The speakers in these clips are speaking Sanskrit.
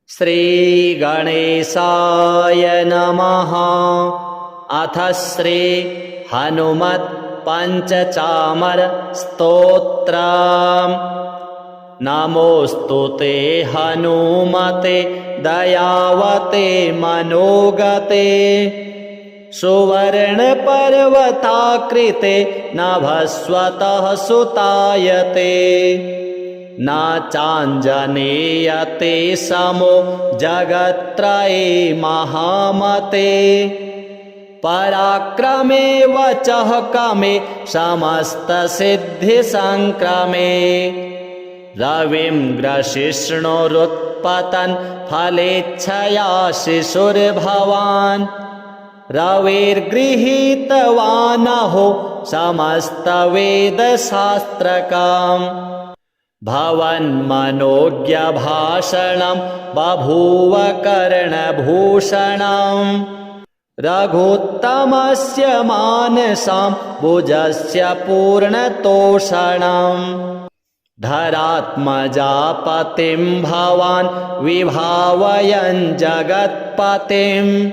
श्रीगणेशाय नमः। अथ श्री हनुमत् पंचचामर स्तोत्रम्। नमोस्तुते हनुमते दयावते मनोगते, सुवर्णपर्वताकृते नभस्वतः सुतायते। न चाञ्जनेयते समो जगत्त्रये महामते, पराक्रमे वचः कमे समस्तसिद्धिसङ्क्रमे। रविं ग्रशिष्णुरुत्पतन् फलेच्छया शिशुर्भवान्, रविर्गृहीतवानहो समस्तवेदशास्त्रकाम्। भवन्मनोज्ञभाषणं बभूव कर्णभूषणम्, रघुत्तमस्य मानसं भुजस्य पूर्णतोषणम्। धरात्मजापतिं भवान् विभावयन् जगत्पतिम्,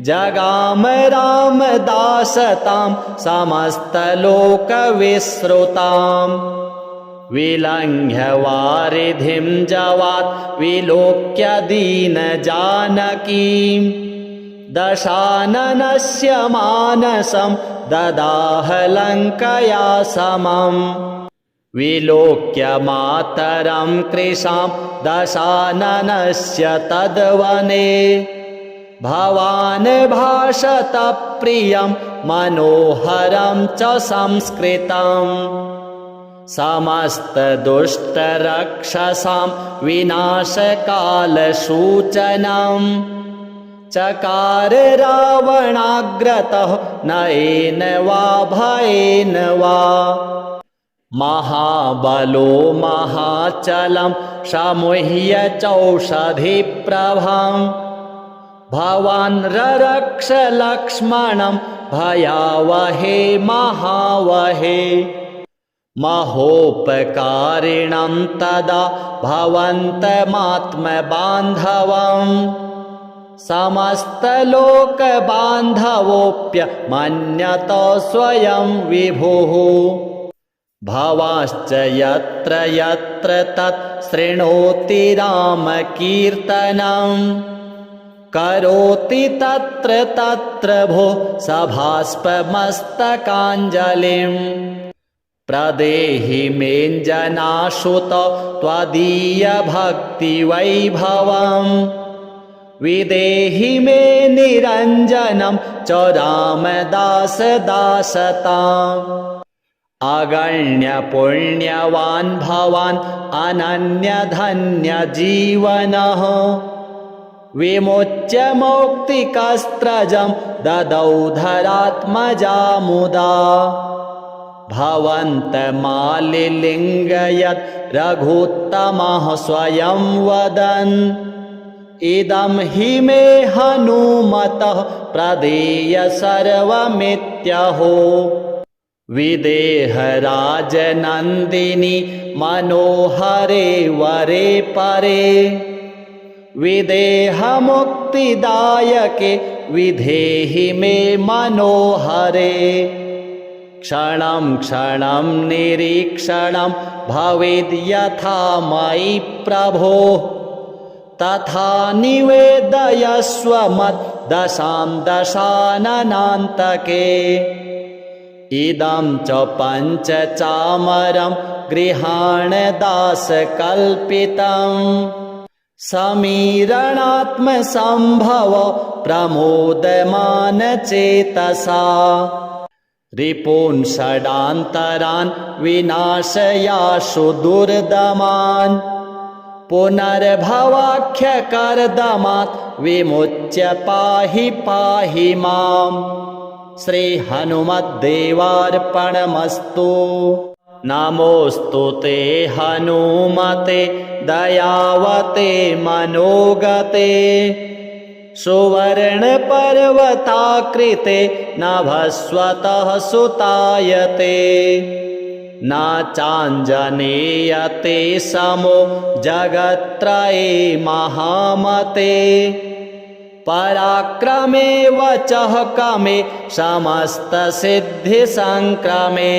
जगाम रामदासतां समस्तलोकविश्रुताम्। विलङ्घ्य वारिधिं जवात् विलोक्य दीनजानकीं, दशाननस्य मानसं ददाह लङ्कया समम्। विलोक्य मातरं कृशां दशाननस्य तद्वने, भवान् भाषत प्रियं मनोहरं च संस्कृतम्। समस्तदुष्टरक्षसां विनाशकालसूचनम्, चकार रावणाग्रतः नयेन वा भयेन वा। महाबलो महाचलं शमुह्य चौषधिप्रभं, भवान् ररक्ष लक्ष्मणं भयावहे महावहे। महोपकारिणं तदा भवन्तमात्मबान्धवम्, समस्तलोकबान्धवोऽप्यमन्यत स्वयं विभुः। भवाश्च यत्र यत्र तत् शृणोति रामकीर्तनम्, करोति तत्र तत्र भो सभास्पमस्तकाञ्जलिम्। प्रदेहि मेऽञ्जनासुत त्वदीयभक्तिवैभवम्, विदेहि मे निरञ्जनं च रामदासदासताम्। अगण्यपुण्यवान् भवान् अनन्यधन्यजीवनः, विमुच्य मौक्तिकस्त्रजं ददौ धरात्मजा मुदा। भवन्तमालिलिङ्गयत् रघुत्तमः स्वयं वदन्, इदं हि मे हनुमतः प्रदेय सर्वमित्यहो। विदेहराजनन्दिनि मनोहरे वरे परे, विदेहमुक्तिदायके विधेहि मे मनोहरे। क्षणं क्षणं निरीक्षणं भवेद्यथा मयि प्रभो, तथा निवेदयस्व मद्दशां दशाननान्तके। इदं च पञ्चचामरं गृहाण दासकल्पितम्, समीरणात्मसम्भव प्रमोदमान चेतसा। रिपून् षडान्तरान् विनाशयाशु दुर्दमान्, पुनर्भवाख्यकर्दमात् विमुच्य पाहि पाहि माम्। श्रीहनुमद्देवार्पणमस्तु। नमोऽस्तु ते हनुमते दयावते मनोगते, सुवर्णपर्वताकृते नभस्वतः सुतायते। न चाञ्जनेयते समो जगत्त्रये महामते पराक्रमे वचः कमे समस्तसिद्धिसङ्क्रमे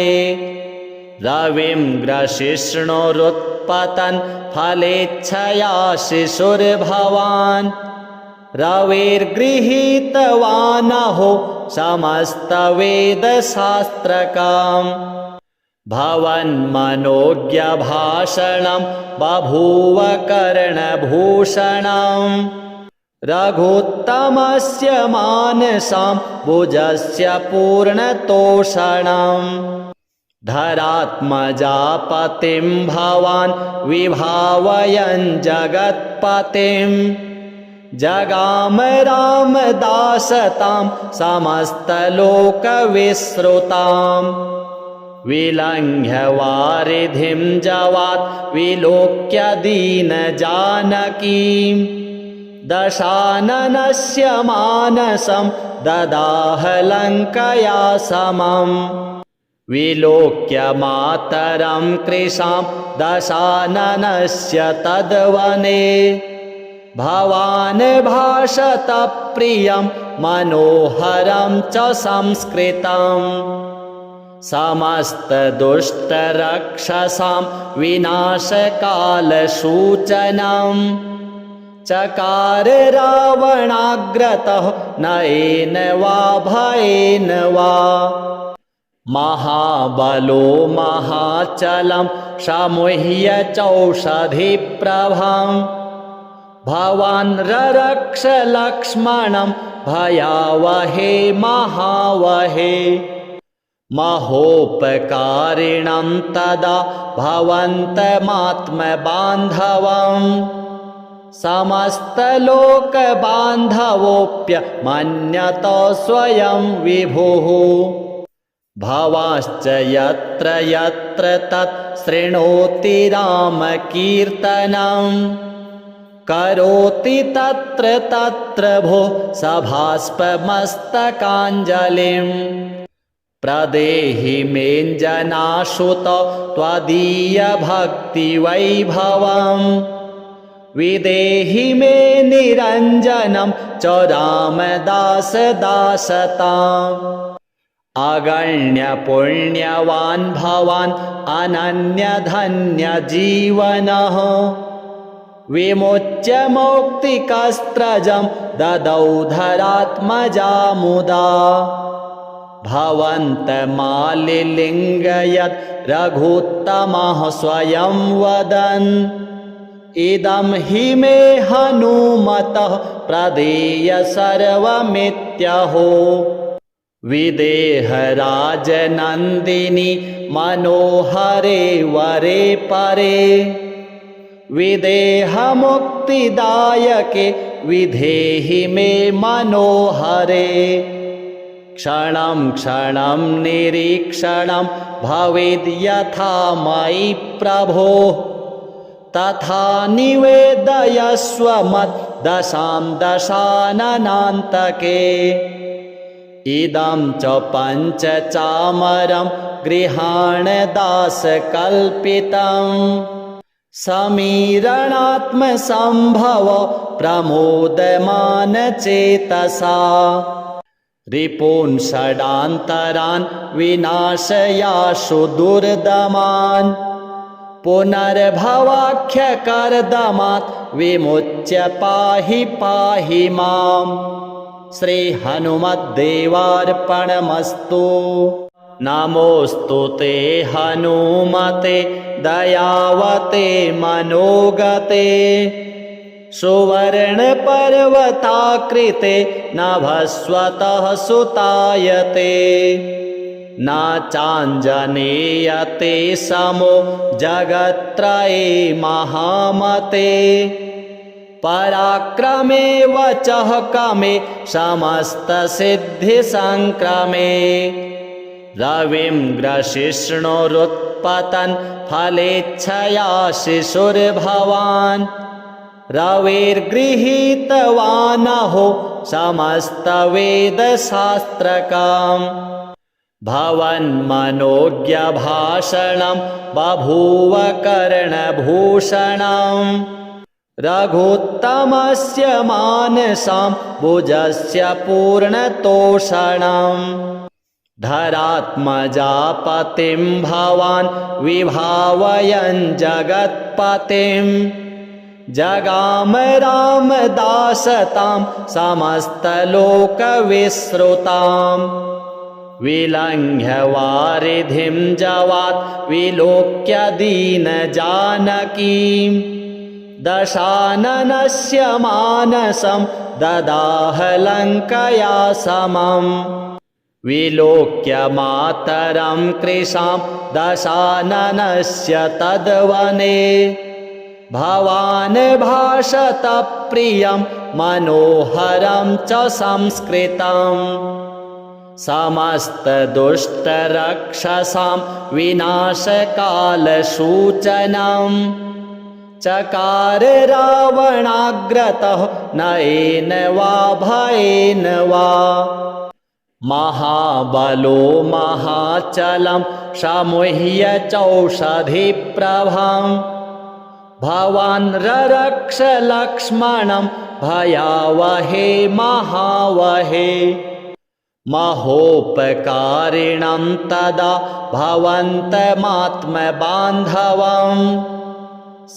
रविं ग्रशिष्णुरुत्पतन् फलेच्छया शिशुर्भवान् रविर्गृहीतवानहो समस्तवेदशास्त्रकाम् भवन्मनोज्ञभाषणं बभूव कर्णभूषणम् रघुत्तमस्य मानसं भुजस्य पूर्णतोषणम् धरात्मजापतिं भवान् विभावयन् जगत्पतिं जगाम रामदासतां समस्तलोकविश्रुताम् विलङ्घ्य वारिधिं जवात् विलोक्य दीनजानकीम् दशाननस्य मानसं ददाह लङ्कया समम् विलोक्य मातरं कृशां दशाननस्य तद्वने भवान् भाषत प्रियं मनोहरं च संस्कृतम् समस्तदुष्टरक्षसां विनाशकालसूचनम् चकार रावणाग्रतः नयेन वा भयेन वा महाबलो महाचलं शमुह्य चौषधिप्रभं भवान् ररक्ष लक्ष्मणं भयावहे महावहे महोपकारिणं तदा भवन्तमात्मबान्धवम् समस्तलोकबान्धवोऽप्यमन्यत स्वयं विभुः भवाश्च यत्र यत्र तत् शृणोति रामकीर्तनं करोति तत्र तत्र भो सभास्पमस्तकाञ्जलिम् प्रदेहि मेञ्जनाशुत त्वदीयभक्तिवैभवम् विदेहि मे निरञ्जनं च रामदास दासताम् अगण्यपुण्यवान् भवान् अनन्यधन्यजीवनः विमुच्य मौक्तिकस्त्रजं ददौ धरात्मजा मुदा भवन्तमालिलिङ्गयत् रघुत्तमः स्वयं वदन् इदं हि मे हनुमतः प्रदेय सर्वमित्यहो विदेहराजनन्दिनि मनोहरे वरे परे विदेहमुक्तिदायके विधेहि मे मनोहरे क्षणं क्षणं निरीक्षणं भवेद् यथा मयि प्रभो तथा निवेदयस्व मद्दशां दशाननान्तके इदं च पञ्चचामरं गृहाण दासकल्पितं समीरणात्मसम्भव प्रमोदमानचेतसा रिपून् षडान्तरान् विनाशयाशु दुर्दमान् पुनर्भवाख्यकर्दमात् विमुच्य पाहि पाहि माम् श्रीहनुमद्देवार्पणमस्तु नमोऽस्तु ते हनुमते दयावते मनोगते सुवर्णपर्वताकृते नभस्वतः सुतायते न चाञ्जनेयते समो जगत्त्रये महामते पराक्रमे वचः कमे समस्तसिद्धिसङ्क्रमे रविं ग्रशिष्णुरुत्पतन् फलेच्छया शिशुर्भवान् रविर्गृहीतवानहो समस्तवेदशास्त्रकाम् भवन्मनोज्ञभाषणं बभूव कर्णभूषणम् रघुत्तमस्य मानसं भुजस्य पूर्णतोषणम् धरात्मजापतिं भवान् विभावयन् जगत्पतिम् जगाम रामदासतां समस्तलोकविश्रुताम् विलङ्घ्य वारिधिं जवात् विलोक्य दीनजानकीं दशाननस्य मानसं ददाह लङ्कया समम् विलोक्य मातरं कृशां दशाननस्य तद्वने भवान् भाषत प्रियं मनोहरं च संस्कृतम् समस्तदुष्टरक्षसां विनाशकालसूचनं चकार रावणाग्रतः नयेन वा भयेन वा महाबलो महाचलं शमुह्य चौषधिप्रभं भवान् ररक्ष लक्ष्मणं भयावहे महावहे महोपकारिणं तदा भवन्तमात्मबान्धवम्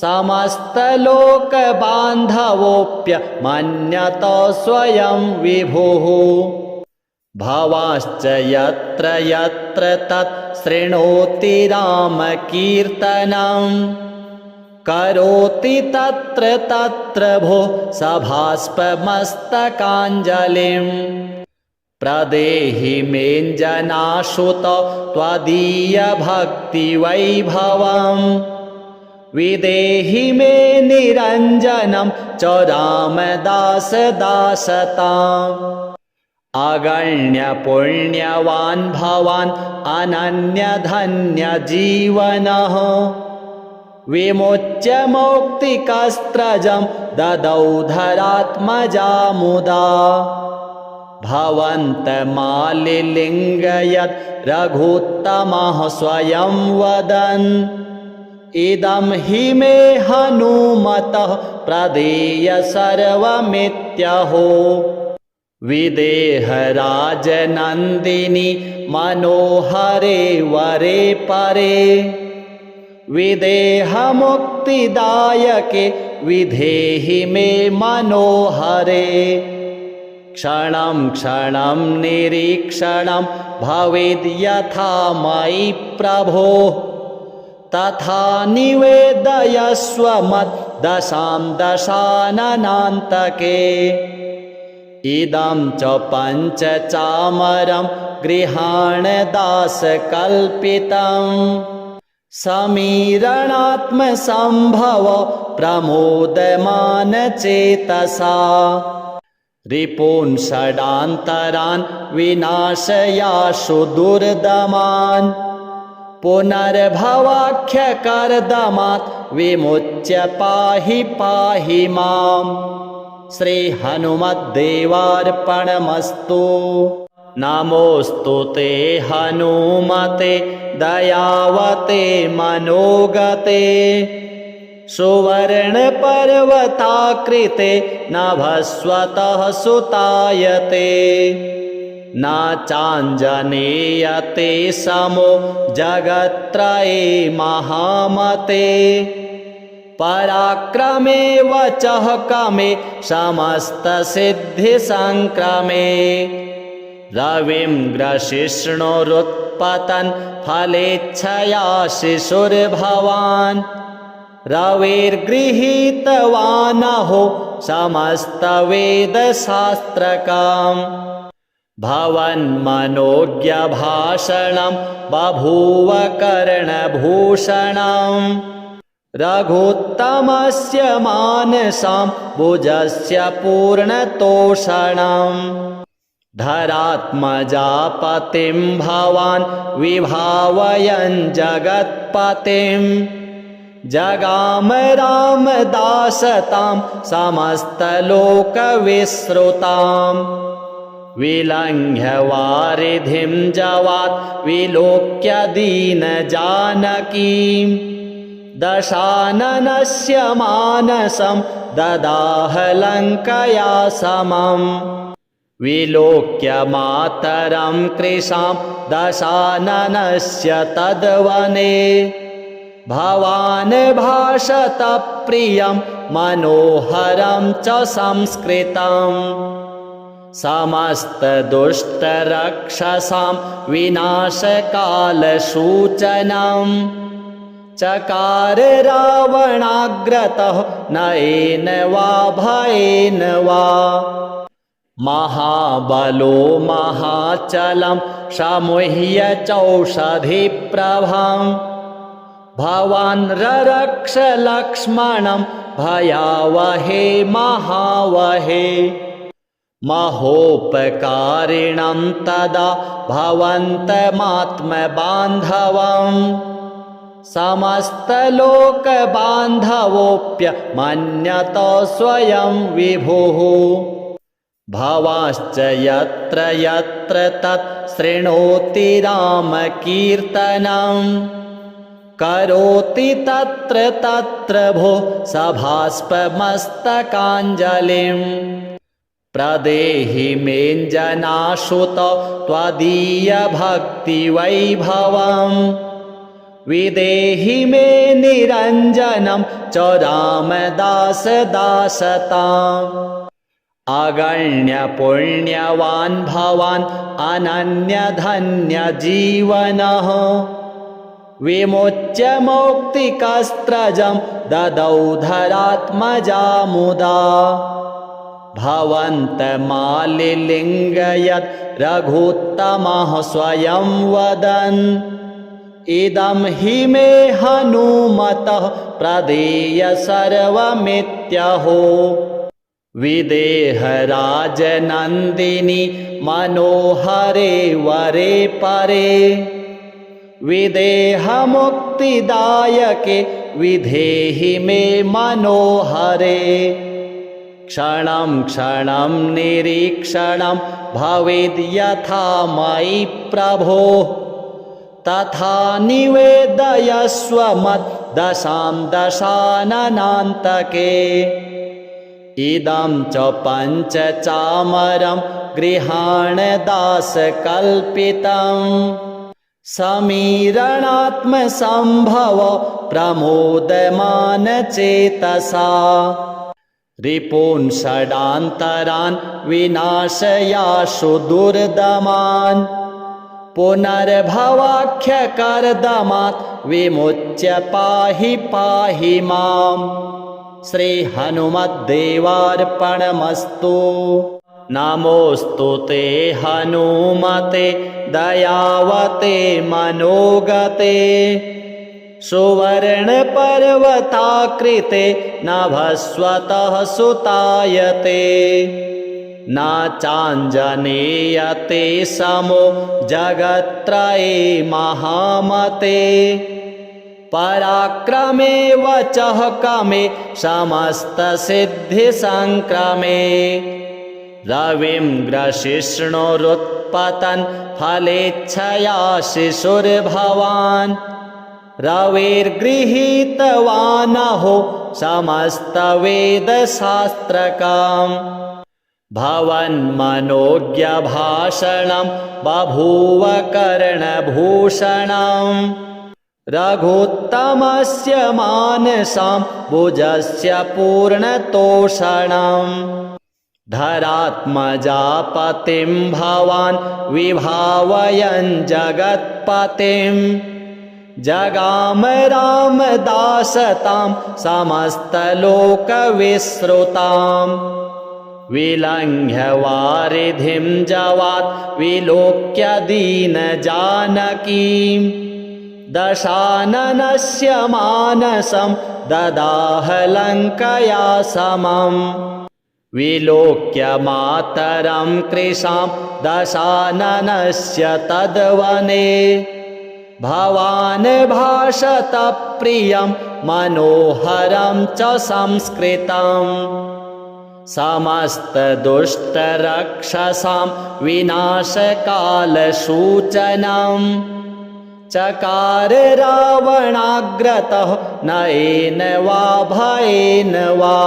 समस्तलोकबान्धवोऽप्यमन्यत स्वयं विभुः भवाश्च यत्र यत्र तत् शृणोति रामकीर्तनं करोति तत्र तत्र भो सभास्पमस्तकाञ्जलिं प्रदेहि मेञ्जनाशुत त्वदीयभक्तिवैभवम् विदेहि मे निरञ्जनं च रामदासदासताम् अगण्यपुण्यवान् भवान् अनन्यधन्यजीवनः विमुच्य मौक्तिकस्त्रजं ददौ धरात्मजा मुदा भवन्तमालिलिङ्गयत् रघुत्तमः स्वयं वदन् इदं हि मे हनुमतः प्रदेय सर्वमित्यहो विदेहराजनन्दिनि मनोहरे वरे परे विदेहमुक्तिदायके विधेहि मे मनोहरे क्षणं क्षणं निरीक्षणं भवेद्यथा मयि प्रभो तथा निवेदयस्व मद्दशां दशाननान्तके इदं च पञ्चचामरं गृहाण दासकल्पितम् समीरणात्मसम्भव प्रमोदमानचेतसा रिपून् षडान्तरान् विनाशयाशु दुर्दमान् पुनर्भवाख्यकर्दमात् विमुच्य पाहि पाहि माम् श्रीहनुमद्देवार्पणमस्तु नमोऽस्तु ते हनुमते दयावते मनोगते सुवर्णपर्वताकृते नभस्वतः सुतायते न चाञ्जनेयते समो जगत्त्रये महामते पराक्रमे वचः कमे समस्तसिद्धिसङ्क्रमे रविं ग्रशिष्णुरुत्पतन् फलेच्छया शिशुर्भवान् रविर्गृहीतवानहो समस्तवेदशास्त्रकाम् भवन्मनोज्ञभाषणं बभूव कर्णभूषणम् रघुत्तमस्य मानसं भुजस्य पूर्णतोषणम् धरात्मजापतिं भवान् विभावयन् जगत्पतिम् जगाम रामदासतां समस्तलोकविश्रुताम् विलङ्घ्य वारिधिं जवात् विलोक्य दीनजानकीं दशाननस्य मानसं ददाह लङ्कया समम् विलोक्य मातरं कृशां दशाननस्य तद्वने भवान् भाषत प्रियं मनोहरं च संस्कृतम् समस्तदुष्टरक्षसां विनाशकालसूचनम् चकार रावणाग्रतः नयेन वा भयेन वा महाबलो महाचलं शमुह्य चौषधिप्रभं भवान् ररक्ष लक्ष्मणं भयावहे महावहे महोपकारिणं तदा भवन्तमात्मबान्धवम् समस्तलोकबान्धवोऽप्यमन्यत स्वयं विभुः भवाश्च यत्र यत्र तत् शृणोति रामकीर्तनं करोति तत्र तत्र भो सभास्पमस्तकाञ्जलिम् प्रदेहि मेञ्जनाशुत त्वदीयभक्तिवैभवम् विदेहि मे निरञ्जनं च रामदास दासताम् अगण्यपुण्यवान् भवान् अनन्यधन्यजीवनः विमुच्य मौक्तिकस्त्रजं ददौ धरात्मजा मुदा भवन्तमालिलिङ्गयत् रघुत्तमः स्वयं वदन् इदं हि मे हनुमतः प्रदेय सर्वमित्यहो विदेहराजनन्दिनि मनोहरे वरे परे विदेहमुक्तिदायके विधेहि मे मनोहरे क्षणं क्षणं निरीक्षणं भवेद्यथा मयि प्रभो तथा निवेदयस्व मद्दशां दशाननान्तके इदं च पञ्चचामरं गृहाण दासकल्पितम् समीरणात्मसम्भव प्रमोदमानचेतसा रिपून् षडान्तरान् विनाशयाशु दुर्दमान् पुनर्भवाख्यकर्दमात् विमुच्य पाहि पाहि माम् श्रीहनुमद्देवार्पणमस्तु नमोऽस्तु ते हनुमते दयावते मनोगते सुवर्णपर्वताकृते नभस्वतः सुतायते न चाञ्जनेयते समो जगत्त्रये महामते पराक्रमे वचः कमे समस्तसिद्धिसङ्क्रमे रविं ग्रशिष्णुरुत्पतन् फलेच्छया शिशुर्भवान् रविर्गृहीतवानहो समस्तवेदशास्त्रकाम् भवन्मनोज्ञभाषणं बभूव कर्णभूषणम् रघुत्तमस्य मानसां भुजस्य पूर्णतोषणम् धरात्मजापतिं भवान् विभावयन् जगत्पतिं जगाम रामदासतां समस्तलोकविश्रुताम् विलङ्घ्य वारिधिं जवात् विलोक्य दीनजानकीं दशाननस्य मानसं ददाह लङ्कया समम् विलोक्य मातरं कृशां दशाननस्य तद्वने भवान् भाषत प्रियं मनोहरं च संस्कृतम् समस्तदुष्टरक्षसां विनाशकालसूचनम् चकार रावणाग्रतः नयेन वा भयेन वा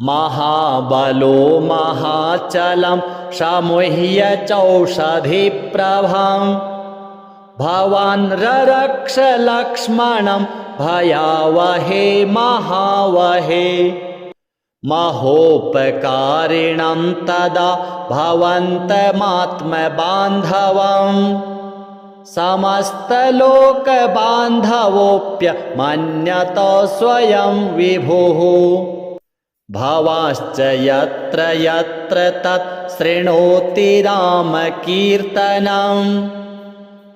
महाबलो महाचलं शमुह्य चौषधिप्रभं भवान् ररक्ष लक्ष्मणं भयावहे महावहे महोपकारिणं तदा भवन्तमात्मबान्धवम् समस्तलोकबान्धवोऽप्यमन्यत स्वयं विभुः भवाश्च यत्र यत्र तत् शृणोति रामकीर्तनं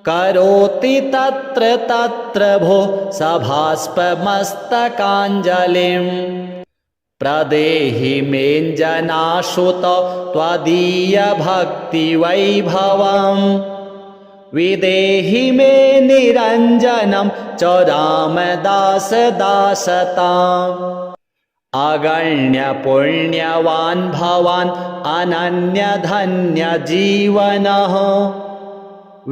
करोति तत्र तत्र भो सभास्पमस्तकाञ्जलिं प्रदेहि मेऽञ्जनाशुत त्वदीयभक्तिवैभवम् विदेहि मे निरञ्जनं च रामदासदासताम् अगण्यपुण्यवान् भवान् अनन्यधन्यजीवनः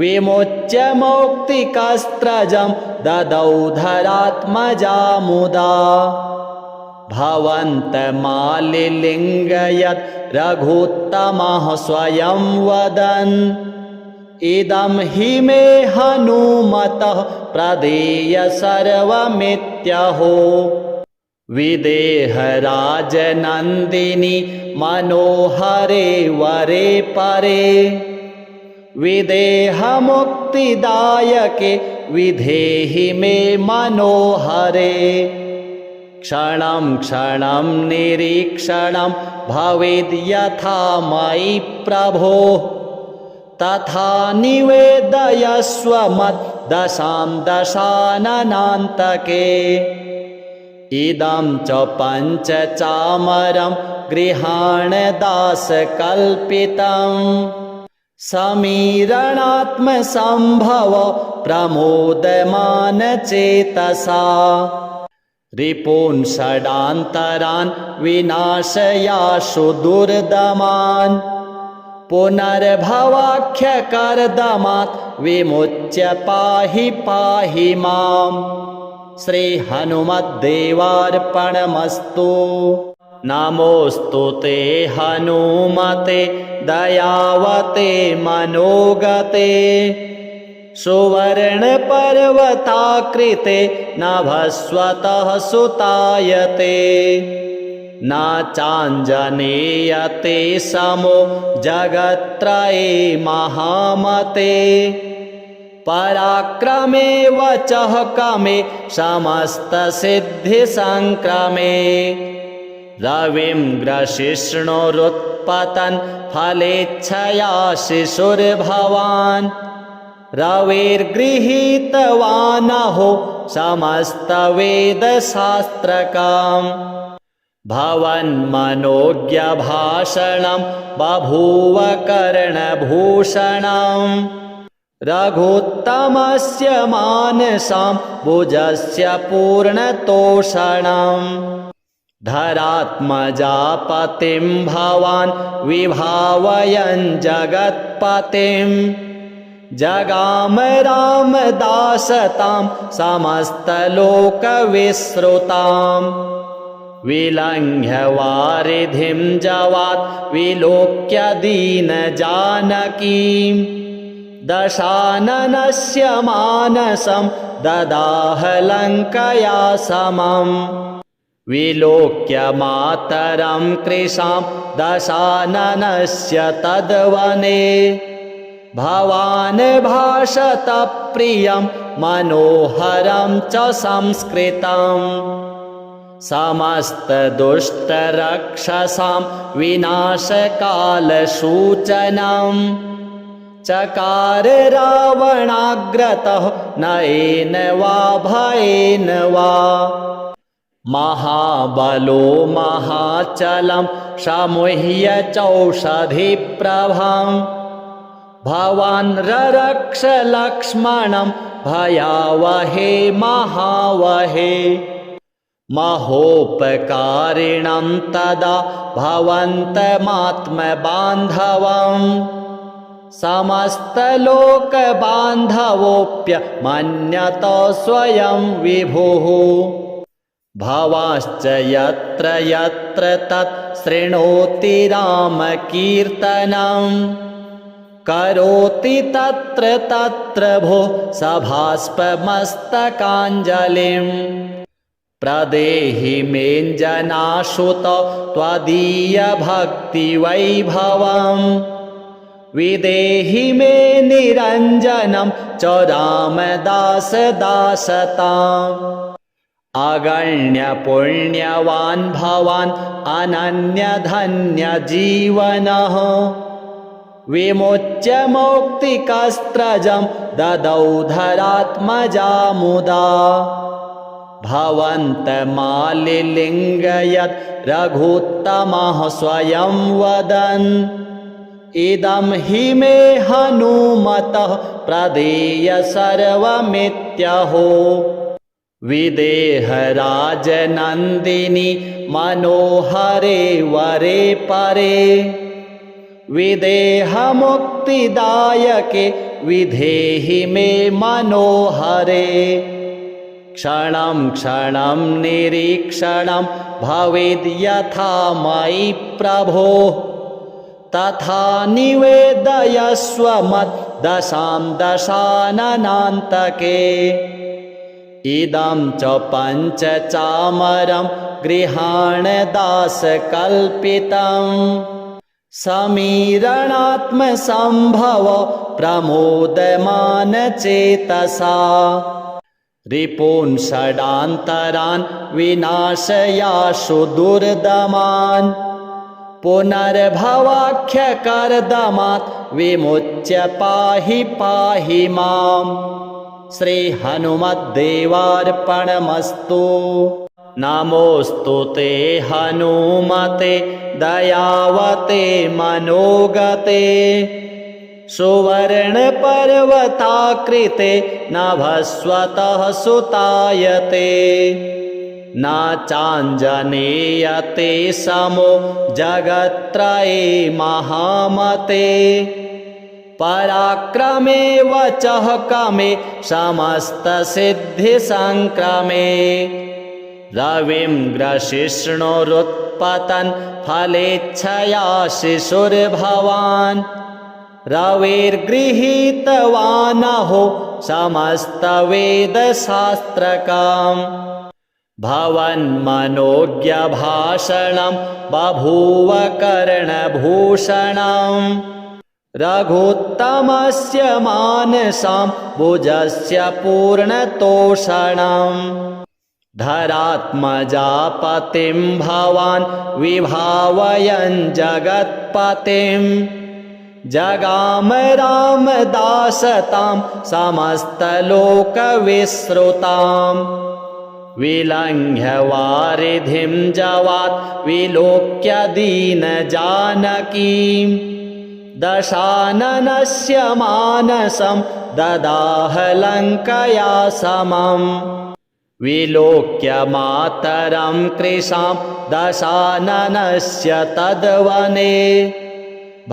विमुच्य मौक्तिकस्त्रजं ददौ धरात्मजा मुदा भवन्तमालिलिङ्गयत् रघुत्तमः स्वयं वदन् इदं हि मे हनुमतः प्रदेय सर्वमित्यहो विदेहराजनन्दिनि मनोहरे वरे परे विदेहमुक्तिदायके विधेहि मे मनोहरे क्षणं क्षणं निरीक्षणं भवेद्यथा मयि प्रभो तथा निवेदयस्व मद्दशां दशाननान्तके इदं च पञ्चचामरं गृहाण दासकल्पितं समीरणात्मसम्भव प्रमोदमानचेतसा रिपून् षडान्तरान् विनाशयाशु दुर्दमान् पुनर्भवाख्यकर्दमात् विमुच्य पाहि पाहि माम् श्रीहनुमद्देवार्पणमस्तु नमोऽस्तु ते हनुमते दयावते मनोगते सुवर्णपर्वताकृते नभस्वतः सुतायते न चाञ्जनेयते समो जगत्त्रये महामते पराक्रमे वचः कमे समस्तसिद्धिसङ्क्रमे रविं ग्रशिष्णुरुत्पतन् फलेच्छया शिशुर्भवान् रविर्गृहीतवानहो समस्तवेदशास्त्रकाम् भवन्मनोज्ञभाषणं बभूव कर्णभूषणम् रघुत्तमस्य मानसां भुजस्य पूर्णतोषणम् धरात्मजापतिं भवान् विभावयन् जगत्पतिं जगाम रामदासतां समस्तलोकविश्रुताम् विलङ्घ्य वारिधिं जवात् विलोक्य दीनजानकीं दशाननस्य मानसं ददाह लङ्कया समम् विलोक्य मातरं कृशां दशाननस्य तद्वने भवान् भाषत प्रियं मनोहरं च संस्कृतम् समस्तदुष्टरक्षसां विनाशकालसूचनम् चकार रावणाग्रतः नयेन वा भयेन वा महाबलो महाचलं शमुह्य चौषधिप्रभं भवान् ररक्ष लक्ष्मणं भयावहे महावहे महोपकारिणं तदा भवन्तमात्मबान्धवम् समस्तलोकबान्धवोऽप्यमन्यत स्वयं विभुः भवाश्च यत्र यत्र तत् शृणोति रामकीर्तनं करोति तत्र तत्र भो सभास्पमस्तकाञ्जलिं प्रदेहि मेऽञ्जनाशुत त्वदीयभक्तिवैभवम् विदेहि मे निरञ्जनं च रामदासदासताम् अगण्यपुण्यवान् भवान् अनन्यधन्यजीवनः विमुच्य मौक्तिकस्त्रजं ददौ धरात्मजा मुदा भवन्तमालिलिङ्गयत् रघुत्तमः स्वयं वदन् इदं हि मे हनुमतः प्रदेय सर्वमित्यहो विदेहराजनन्दिनि मनोहरे वरे परे विदेहमुक्तिदायके विधेहि मे मनोहरे क्षणं क्षणं निरीक्षणं भवेद्यथा मयि प्रभो तथा निवेदयस्व मद्दशां दशाननान्तके इदं च पञ्चचामरं गृहाण दासकल्पितं समीरणात्मसम्भव प्रमोदमानचेतसा रिपून् षडान्तरान् विनाशयाशु दुर्दमान् पुनर्भवाख्यकर्दमात् विमुच्य पाहि पाहि माम् श्रीहनुमद्देवार्पणमस्तु नमोऽस्तु ते हनुमते दयावते मनोगते सुवर्णपर्वताकृते नभस्वतः सुतायते न चाञ्जनेयते समो जगत्त्रये महामते पराक्रमे वचः कमे समस्तसिद्धिसङ्क्रमे रविं ग्रशिष्णुरुत्पतन् फलेच्छया शिशुर्भवान् रविर्गृहीतवानहो समस्तवेदशास्त्रकाम् भवन्मनोज्ञभाषणं बभूव कर्णभूषणम् रघुत्तमस्य मानसां भुजस्य पूर्णतोषणम् धरात्मजापतिं भवान् विभावयन् जगत्पतिं जगाम रामदासतां समस्तलोकविश्रुताम् विलङ्घ्य वारिधिं जवात् विलोक्य दीनजानकीम् दशाननस्य मानसं ददाह लङ्कया समम् विलोक्य मातरं कृशां दशाननस्य तद्वने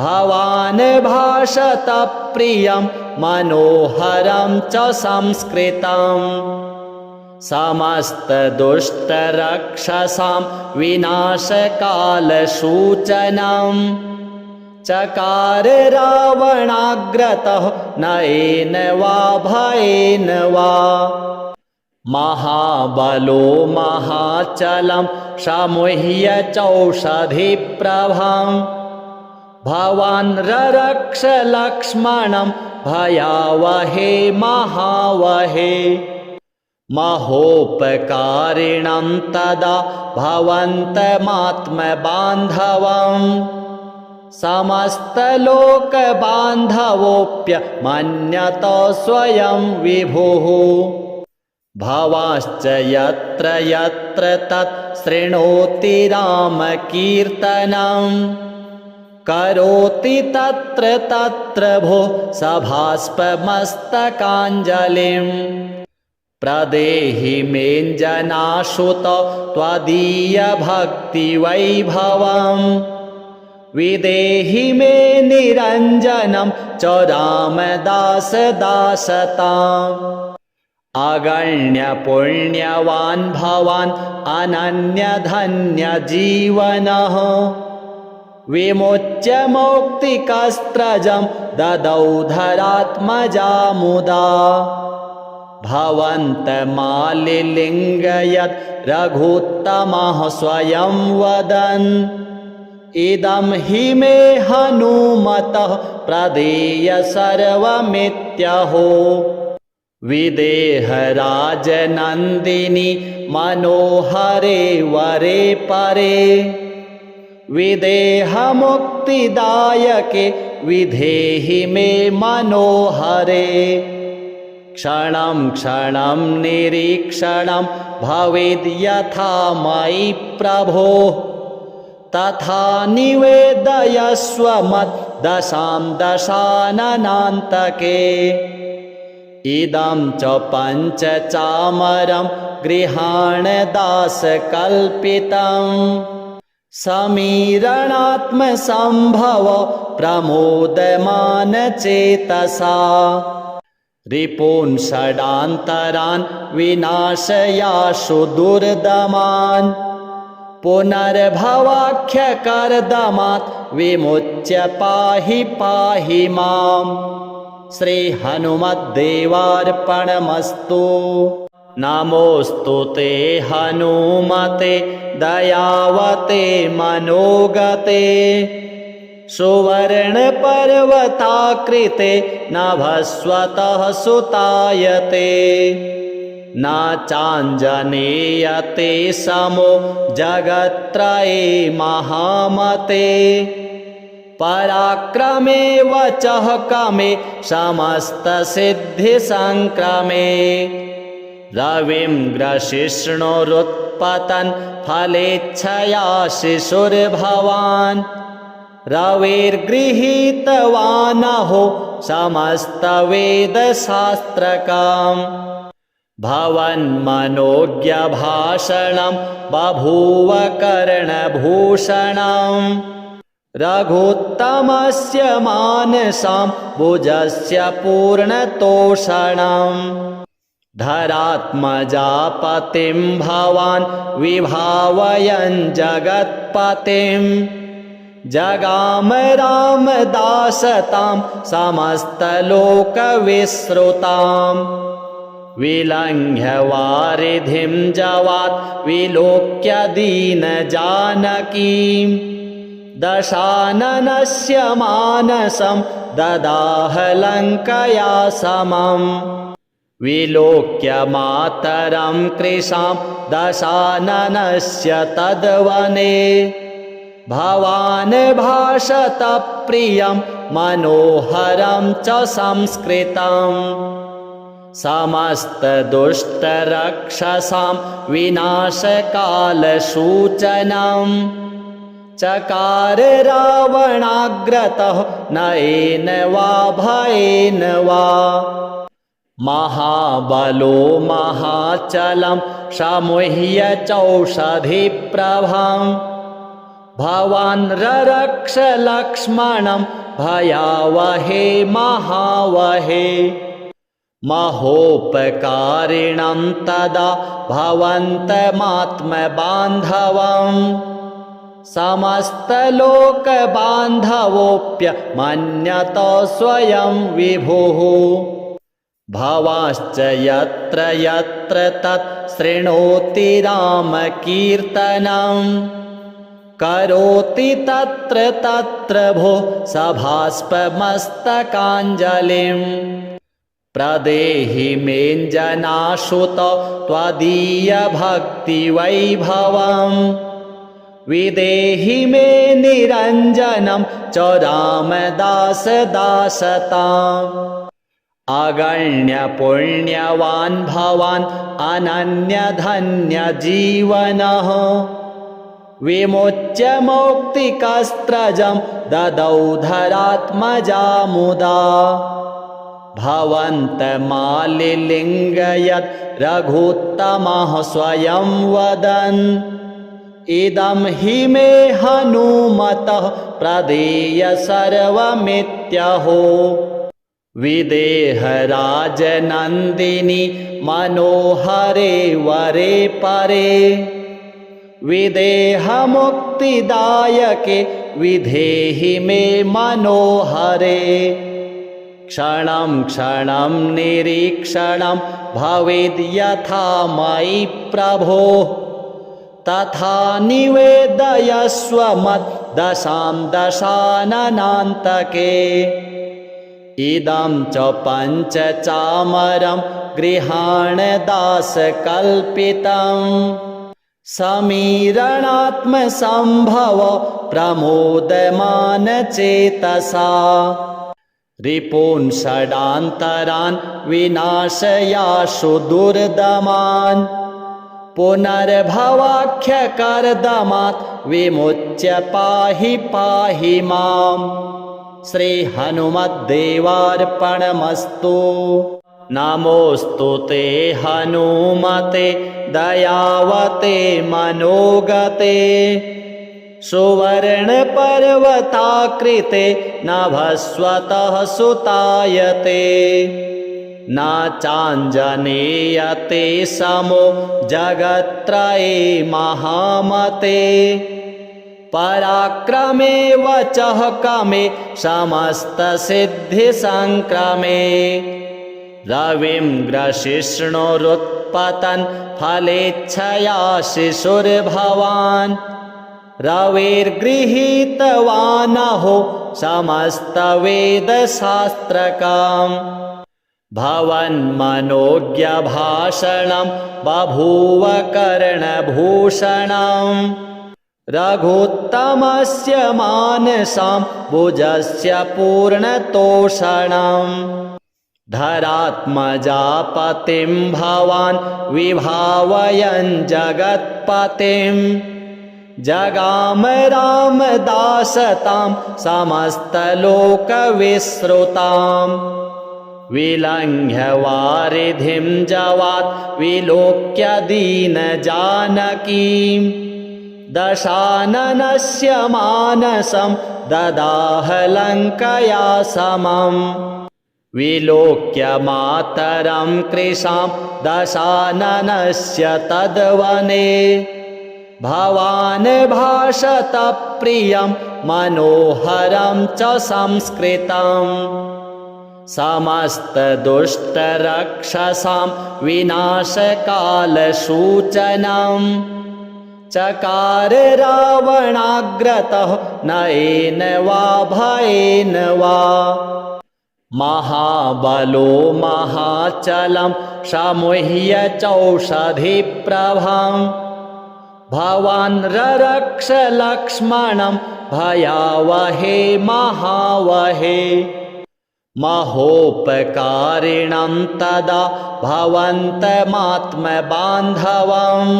भवान् भाषत प्रियं मनोहरं च संस्कृतम् समस्तदुष्टरक्षसां विनाशकालसूचनम् चकार रावणाग्रतः नयेन वा भयेन वा महाबलो महाचलं शमुह्य चौषधिप्रभं भवान् ररक्ष लक्ष्मणं भयावहे महावहे महोपकारिणं तदा भवन्तमात्मबान्धवम् समस्तलोकबान्धवोऽप्यमन्यत स्वयं विभुः भवाश्च यत्र यत्र तत् शृणोति रामकीर्तनं करोति तत्र तत्र भो सभास्पमस्तकाञ्जलिम् प्रदेहि मेऽञ्जनाश्रुत त्वदीयभक्तिवैभवम् विदेहि मे निरञ्जनं च रामदासदासताम् अगण्यपुण्यवान् भवान् अनन्यधन्यजीवनः विमुच्य मौक्तिकस्त्रजं ददौ धरात्मजा मुदा भवन्तमालिलिङ्गयत् रघुत्तमः स्वयं वदन् इदं हि मे हनुमतः प्रदेय सर्वमित्यहो विदेहराजनन्दिनि मनोहरे वरे परे विदेहमुक्तिदायके विधेहि मे मनोहरे क्षणं क्षणं निरीक्षणं भवेद्यथा मयि प्रभो तथा निवेदयस्व मद्दशां दशाननान्तके इदं च पञ्चचामरं गृहाणदासकल्पितम् समीरणात्मसम्भव प्रमोदमानचेतसा रिपून् षडान्तरान् विनाशयाशु दुर्दमान् पुनर्भवाख्यकर्दमात् विमुच्य पाहि पाहि माम् श्रीहनुमद्देवार्पणमस्तु नमोऽस्तु ते हनुमते दयावते मनोगते सुवर्णपर्वताकृते नभस्वतः सुतायते न चाञ्जनेयते समो जगत्त्रये महामते पराक्रमे वचः कमे समस्तसिद्धिसङ्क्रमे रविं ग्रशिष्णुरुत्पतन् फलेच्छया शिशुर्भवान् रविर्गृहीतवानहो समस्तवेदशास्त्रकाम् भवन्मनोज्ञभाषणं बभूव कर्णभूषणम् रघुत्तमस्य मानसां भुजस्य पूर्णतोषणम् धरात्मजापतिं भवान् विभावयन् जगत्पतिं जगाम रामदासतां समस्तलोकविश्रुताम् विलङ्घ्य वारिधिं जवात् विलोक्य दीनजानकीम् दशाननस्य मानसं ददाह लङ्कया समम् विलोक्य मातरं कृशां दशाननस्य तद्वने भवान् भाषत प्रियं मनोहरं च संस्कृतम् समस्तदुष्टरक्षसां विनाशकालसूचनम् चकार रावणाग्रतः नयेन वा भयेन वा महाबलो महाचलं शमुह्य चौषधिप्रभं भवान् ररक्ष लक्ष्मणं भयावहे महावहे महोपकारिणं तदा भवन्तमात्मबान्धवम् समस्तलोकबान्धवोऽप्यमन्यत स्वयं विभुः भवाश्च यत्र यत्र तत् शृणोति रामकीर्तनं करोति तत्र तत्र भो सभास्पमस्तकाञ्जलिं प्रदेहि मेऽञ्जनाश्रुत त्वदीयभक्तिवैभवम् विदेहि मे निरञ्जनं च रामदासदासताम् अगण्यपुण्यवान् भवान् अनन्यधन्यजीवनः विमुच्य मौक्तिकस्त्रजं ददौ धरात्मजा मुदा भवन्तमालिलिङ्गयत् रघुत्तमः स्वयं वदन् इदं हि मे हनुमतः प्रदेय सर्वमित्यहो विदेहराजनन्दिनि मनोहरे वरे परे विदेहमुक्तिदायके विधेहि मे मनोहरे क्षणं क्षणं निरीक्षणं भवेद् यथा मयि प्रभो तथा निवेदयस्व मद्दशां दशाननान्तके इदं च पञ्चचामरं गृहाणदासकल्पितं समीरणात्मसम्भव प्रमोदमानचेतसा रिपून् षडान्तरान् विनाशयाशु दुर्दमान् पुनर्भवाख्यकर्दमात् विमुच्य पाहि पाहि माम् श्रीहनुमद्देवार्पणमस्तु नमोऽस्तु ते हनुमते दयावते मनोगते सुवर्णपर्वताकृते नभस्वतः सुतायते न चाञ्जनेयते समो जगत्त्रये महामते पराक्रमे वचः कमे समस्तसिद्धिसङ्क्रमे रविं ग्रशिष्णुरुत्पतन् फलेच्छया शिशुर्भवान् रविर्गृहीतवानहो समस्तवेदशास्त्रकाम् भवन्मनोज्ञभाषणं बभूव कर्णभूषणम् रघुत्तमस्य मानसां भुजस्य पूर्णतोषणम् धरात्मजापतिं भवान् विभावयन् जगत्पतिम् जगाम रामदासतां समस्तलोकविश्रुताम् विलङ्घ्य वारिधिं जवात् विलोक्य दीनजानकीं दशाननस्य मानसं ददाह लङ्कया समम् विलोक्य मातरं कृशां दशाननस्य तद्वने भवान् भाषत प्रियं मनोहरं च संस्कृतम् समस्तदुष्टरक्षसां विनाशकालसूचनं चकार रावणाग्रतः नयेन वा भयेन वा महाबलो महाचलं शमुह्य चौषधिप्रभम् भवान् ररक्ष लक्ष्मणं भयावहे महावहे महोपकारिणं तदा भवन्तमात्मबान्धवम्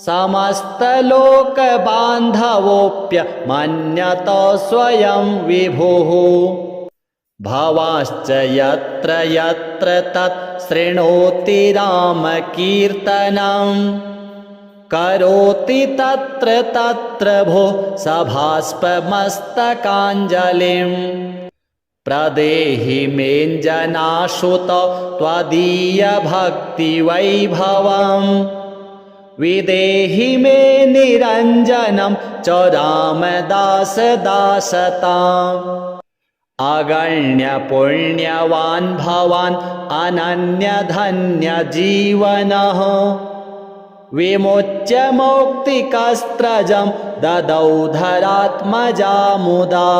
समस्तलोकबान्धवोऽप्यमन्यत स्वयं विभुः भवाश्च यत्र यत्र तत् शृणोति रामकीर्तनम् करोति तत्र तत्र भो सभास्पमस्तकाञ्जलिम् प्रदेहि मेञ्जनाशुत त्वदीयभक्तिवैभवम् विदेहि मे निरञ्जनं च रामदासदासताम् अगण्यपुण्यवान् भवान् अनन्यधन्यजीवनः विमुच्य मौक्तिकस्त्रजं ददौ धरात्मजा मुदा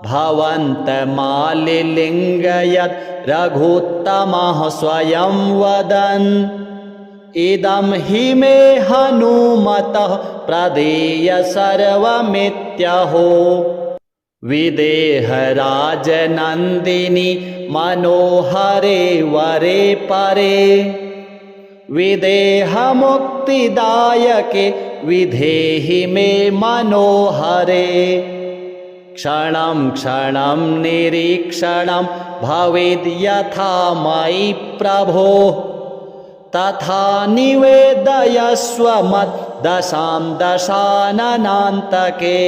भवन्तमालिलिङ्गयत् रघुत्तमः स्वयं वदन् इदं हि मे हनुमतः प्रदेय सर्वमित्यहो विदेहराजनन्दिनि मनोहरे वरे परे विदेहमुक्तिदायके विधेहि मे मनोहरे क्षणं क्षणं निरीक्षणं भवेद् यथा मयि प्रभो तथा निवेदयस्व मद्दशां दशाननान्तके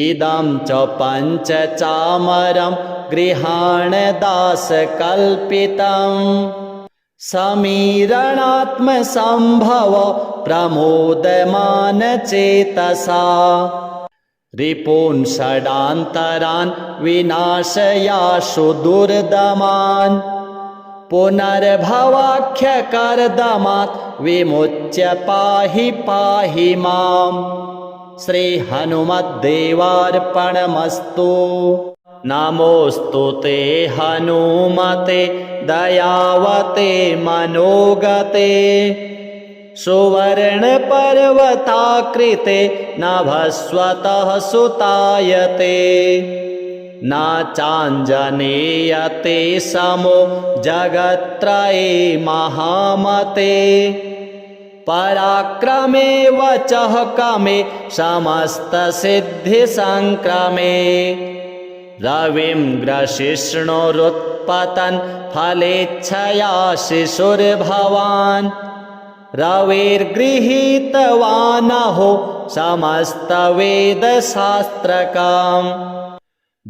इदं च पञ्चचामरं गृहाण दासकल्पितं समीरणात्मसम्भव प्रमोदमान चेतसा रिपून् षडान्तरान् विनाशयाशु दुर्दमान् पुनर्भवाख्यकर्दमात् विमुच्य पाहि पाहि माम् श्रीहनुमद्देवार्पणमस्तु नमोऽस्तु ते हनुमते दयावते मनोगते सुवर्णपर्वताकृते नभस्वतः सुतायते न चाञ्जनेयते समो जगत्त्रये महामते पराक्रमे वचः कमे समस्तसिद्धिसङ्क्रमे रविं ग्रशिष्णुरुत्पतन् फलेच्छया शिशुर्भवान् रविर्गृहीतवानहो समस्तवेदशास्त्रकाम्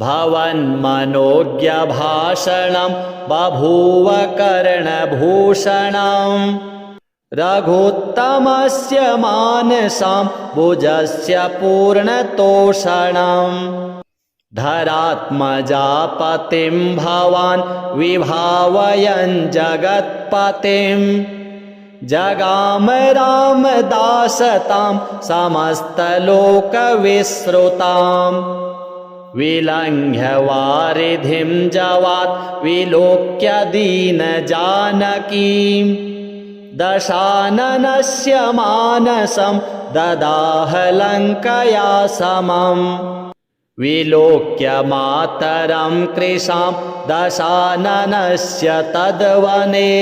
भवन्मनोज्ञभाषणं बभूव कर्णभूषणम् रघुत्तमस्य मानसां भुजस्य पूर्णतोषणम् धरात्मजापतिं भवान् विभावयन् जगत्पतिं जगाम रामदासतां समस्तलोकविश्रुताम् विलङ्घ्य वारिधिं जवात् विलोक्य दीनजानकीं दशाननस्य मानसं ददाह लङ्कया समम् विलोक्य मातरं कृशां दशाननस्य तद्वने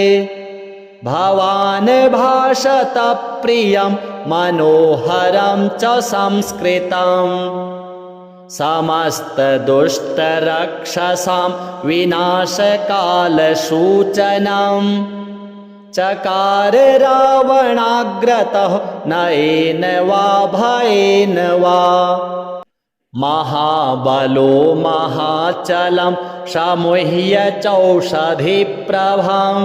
भवान् भाषत प्रियं मनोहरं च संस्कृतम् समस्तदुष्टरक्षसां विनाशकालसूचनम् चकार रावणाग्रतः नयेन वा भयेन वा महाबलो महाचलं शमुह्य चौषधिप्रभं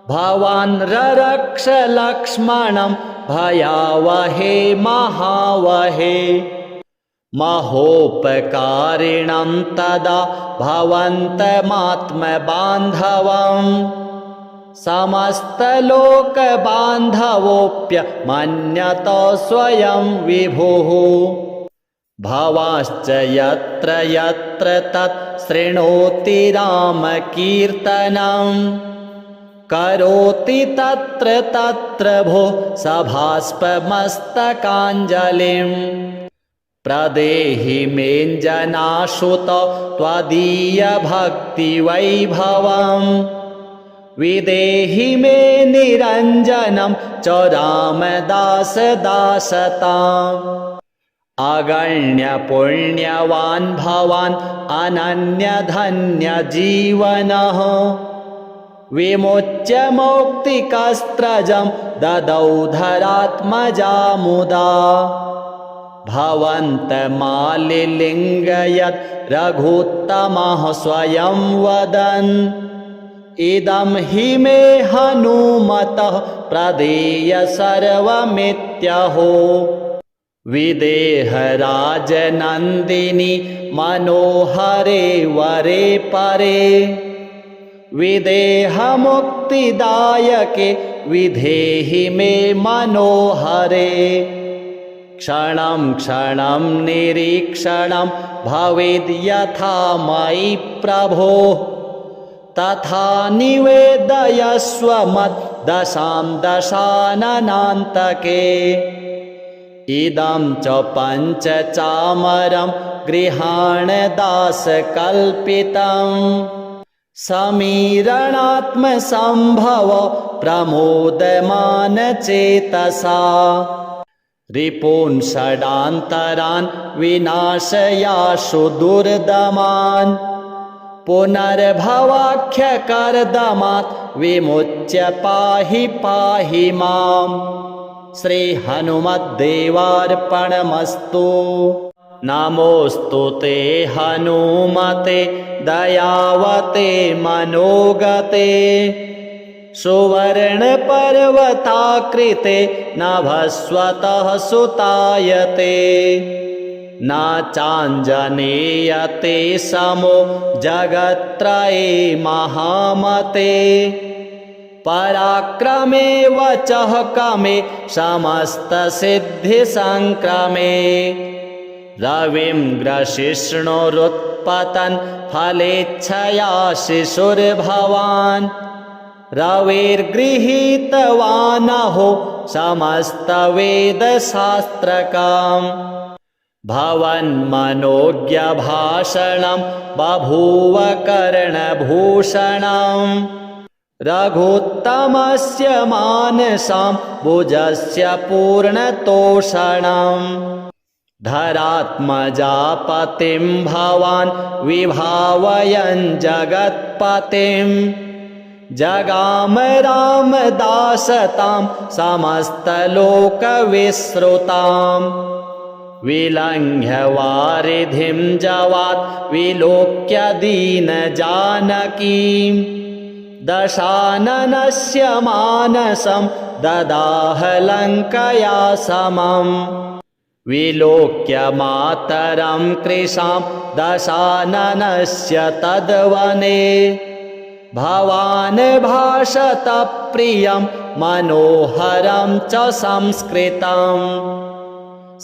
भवान् ररक्ष लक्ष्मणं भयावहे महावहे महोपकारिणं तदा भवन्तमात्मबान्धवम् समस्तलोकबान्धवोऽप्यमन्यत स्वयं विभुः भवाश्च यत्र यत्र तत् शृणोति रामकीर्तनं करोति तत्र तत्र भो सभास्पमस्तकाञ्जलिम् प्रदेहि मेञ्जनाशुत त्वदीयभक्तिवैभवम् विदेहि मे निरञ्जनं च रामदास दासताम् अगण्यपुण्यवान् भवान् अनन्यधन्यजीवनः विमुच्य मौक्तिकस्त्रजं ददौ धरात्मजा मुदा भवन्तमालिलिङ्गयत् रघुत्तमः स्वयं वदन् इदं हि मे हनुमतः प्रदेय सर्वमित्यहो विदेहराजनन्दिनि मनोहरे वरे परे विदेहमुक्तिदायके विधेहि मे मनोहरे क्षणं क्षणं निरीक्षणं भवेद् यथा मयि प्रभो तथा निवेदयस्व मद्दशां दशाननान्तके इदं च पञ्चचामरं गृहाण दासकल्पितं समीरणात्मसम्भव प्रमोदमान चेतसा रिपून् षडान्तरान् विनाशयाशु दुर्दमान् पुनर्भवाख्यकर्दमात् विमुच्य पाहि पाहि माम्। श्रीहनुमद्देवार्पणमस्तु। नमोऽस्तु ते हनुमते दयावते मनोगते सुवर्णपर्वताकृते नभस्वतः सुतायते न चाञ्जनेयते समो जगत्त्रये महामते पराक्रमे वचः कमे समस्तसिद्धिसङ्क्रमे रविं ग्रशिष्णुरुत्पतन् फलेच्छया शिशुर्भवान् रविर्गृहीतवानहो समस्तवेदशास्त्रकाम् भवन्मनोज्ञभाषणं बभूव कर्णभूषणम् रघुत्तमस्य मानसां भुजस्य पूर्णतोषणम् धरात्मजापतिं भवान् विभावयन् जगत्पतिम् जगाम रामदासतां समस्तलोकविश्रुताम् विलङ्घ्य वारिधिं जवात् विलोक्य दीनजानकीं दशाननस्य मानसं ददाह लङ्कया समम् विलोक्य मातरं कृशां दशाननस्य तद्वने भवान् भाषत प्रियं मनोहरं च संस्कृतम्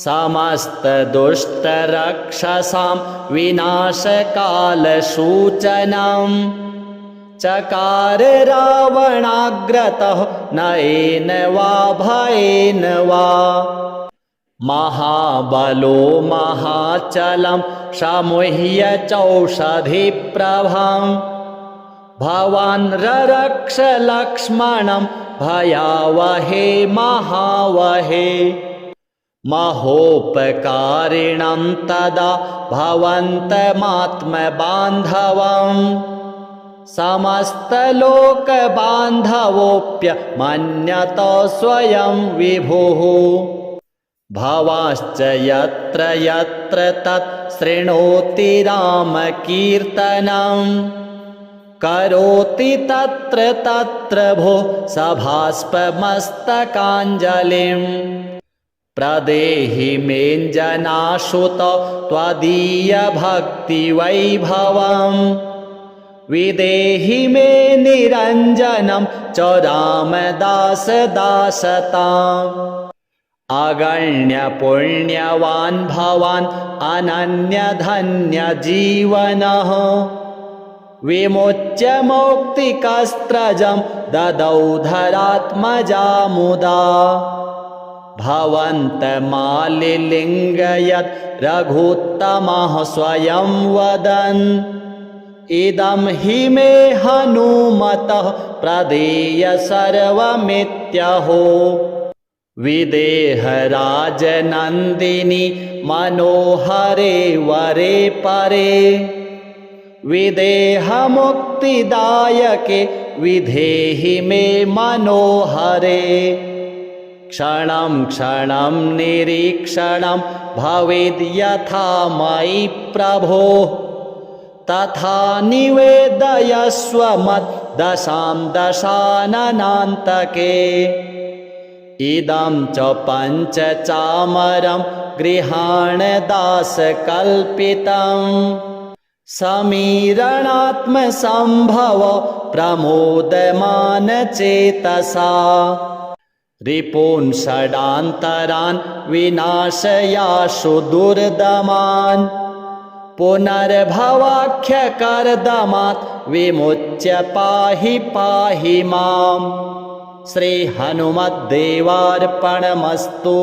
समस्तदुष्टरक्षसां विनाशकालसूचनम् चकार रावणाग्रतः नयेन वा भयेन वा महाबलो महाचलं शमुह्य चौषधिप्रभम् भवान् ररक्ष लक्ष्मणं भयावहे महावहे महोपकारिणं तदा भवन्तमात्मबान्धवम् समस्तलोकबान्धवोऽप्यमन्यत स्वयं विभुः भवाश्च यत्र यत्र तत् शृणोति रामकीर्तनम् करोति तत्र तत्र भो सभास्पमस्तकाञ्जलिम् प्रदेहि मेञ्जनाशुत त्वदीयभक्तिवैभवम् विदेहि मे निरञ्जनं च रामदासदासताम् अगण्यपुण्यवान् भवान् अनन्यधन्यजीवनः विमुच्य मौक्तिकस्त्रजं ददौ धरात्मजा मुदा भवन्तमालिलिङ्गयत् रघुत्तमः स्वयं वदन् इदं हि मे हनुमतः प्रदेय सर्वमित्यहो विदेहराजनन्दिनि मनोहरे वरे परे विदेहमुक्तिदायके विधेहि मे मनोहरे क्षणं क्षणं निरीक्षणं भवेद् यथा मयि प्रभो तथा निवेदयस्व मद्दशां दशाननान्तके इदं च पञ्चचामरं गृहाण दासकल्पितम् समीरणात्मसम्भव प्रमोदमानचेतसा रिपून् षडान्तरान् विनाशयाशु दुर्दमान् पुनर्भवाख्यकर्दमात् विमुच्य पाहि पाहि माम्। श्रीहनुमद्देवार्पणमस्तु।